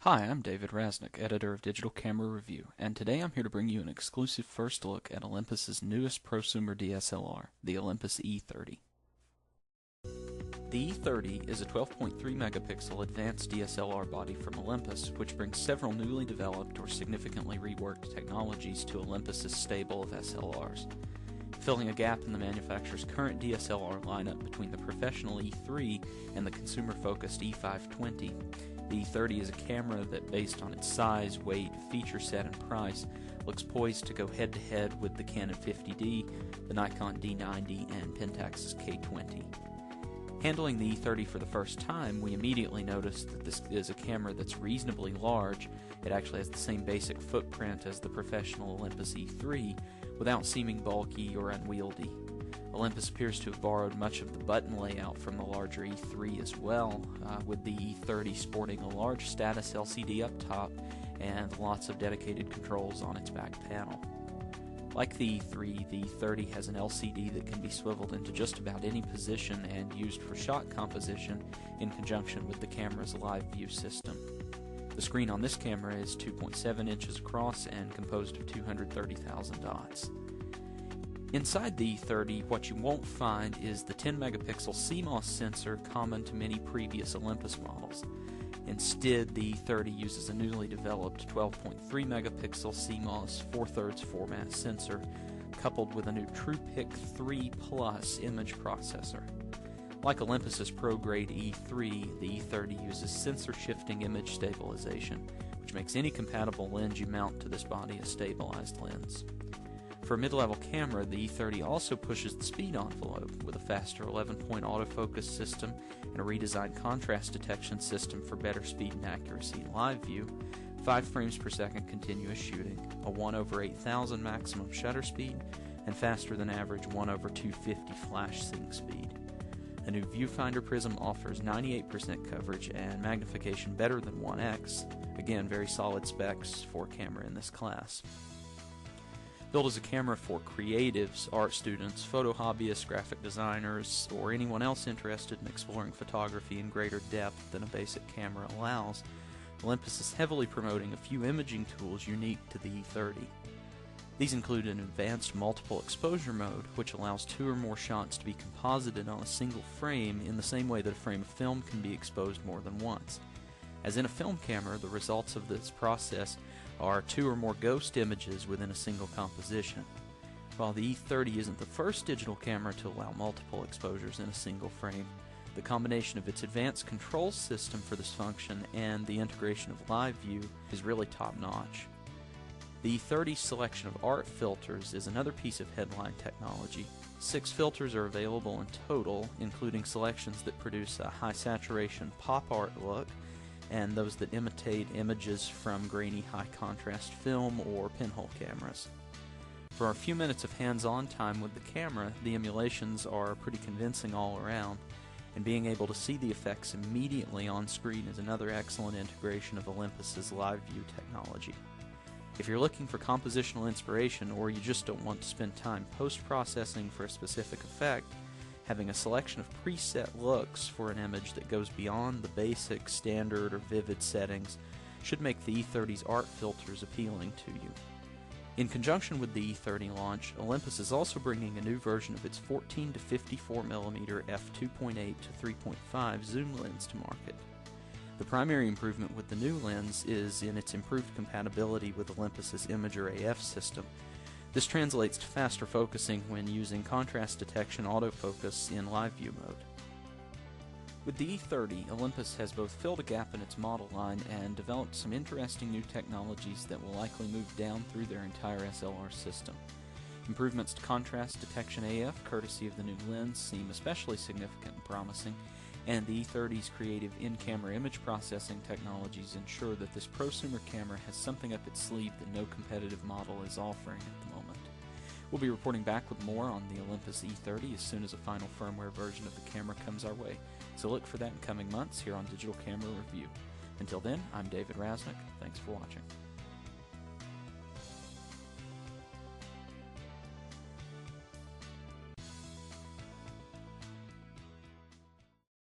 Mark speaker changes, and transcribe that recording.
Speaker 1: Hi, I'm David Rasnick, editor of Digital Camera Review, and today I'm here to bring you an exclusive first look at Olympus's newest prosumer DSLR, the Olympus E30. The E30 is a 12.3 megapixel advanced DSLR body from Olympus, which brings several newly developed or significantly reworked technologies to Olympus's stable of SLRs. Filling a gap in the manufacturer's current DSLR lineup between the professional E3 and the consumer-focused E520, the E30 is a camera that, based on its size, weight, feature set, and price, looks poised to go head-to-head with the Canon 50D, the Nikon D90, and Pentax's K20. Handling the E30 for the first time, we immediately noticed that this is a camera that's reasonably large. It actually has the same basic footprint as the professional Olympus E3, without seeming bulky or unwieldy. Olympus appears to have borrowed much of the button layout from the larger E3 as well, with the E30 sporting a large status LCD up top and lots of dedicated controls on its back panel. Like the E3, the E30 has an LCD that can be swiveled into just about any position and used for shot composition in conjunction with the camera's live view system. The screen on this camera is 2.7 inches across and composed of 230,000 dots. Inside the E30, what you won't find is the 10 megapixel CMOS sensor common to many previous Olympus models. Instead, the E30 uses a newly developed 12.3 megapixel CMOS 4/3 format sensor coupled with a new TruePic 3 Plus image processor. Like Olympus's pro-grade E3, the E30 uses sensor shifting image stabilization, which makes any compatible lens you mount to this body a stabilized lens. For a mid-level camera, the E30 also pushes the speed envelope with a faster 11-point autofocus system and a redesigned contrast detection system for better speed and accuracy in live view, 5 frames per second continuous shooting, a 1/8000 maximum shutter speed, and faster than average 1/250 flash sync speed. A new viewfinder prism offers 98% coverage and magnification better than 1x, again very solid specs for a camera in this class. Built as a camera for creatives, art students, photo hobbyists, graphic designers, or anyone else interested in exploring photography in greater depth than a basic camera allows, Olympus is heavily promoting a few imaging tools unique to the E30. These include an advanced multiple exposure mode, which allows 2 or more shots to be composited on a single frame in the same way that a frame of film can be exposed more than once. As in a film camera, the results of this process are 2 or more ghost images within a single composition. While the E30 isn't the first digital camera to allow multiple exposures in a single frame, the combination of its advanced control system for this function and the integration of live view is really top-notch. The E30's selection of art filters is another piece of headline technology. 6 filters are available in total, including selections that produce a high-saturation pop art look, and those that imitate images from grainy high-contrast film or pinhole cameras. For a few minutes of hands-on time with the camera, the emulations are pretty convincing all around, and being able to see the effects immediately on screen is another excellent integration of Olympus's live view technology. If you're looking for compositional inspiration or you just don't want to spend time post-processing for a specific effect, having a selection of preset looks for an image that goes beyond the basic, standard, or vivid settings should make the E30's art filters appealing to you. In conjunction with the E30 launch, Olympus is also bringing a new version of its 14 to 54mm f2.8 to 3.5 zoom lens to market. The primary improvement with the new lens is in its improved compatibility with Olympus's Imager AF system. This translates to faster focusing when using contrast detection autofocus in live view mode. With the E30, Olympus has both filled a gap in its model line and developed some interesting new technologies that will likely move down through their entire SLR system. Improvements to contrast detection AF, courtesy of the new lens, seem especially significant and promising, and the E30's creative in-camera image processing technologies ensure that this prosumer camera has something up its sleeve that no competitive model is offering at the moment. We'll be reporting back with more on the Olympus E30 as soon as a final firmware version of the camera comes our way, so look for that in coming months here on Digital Camera Review. Until then, I'm David Rasnick. Thanks for watching.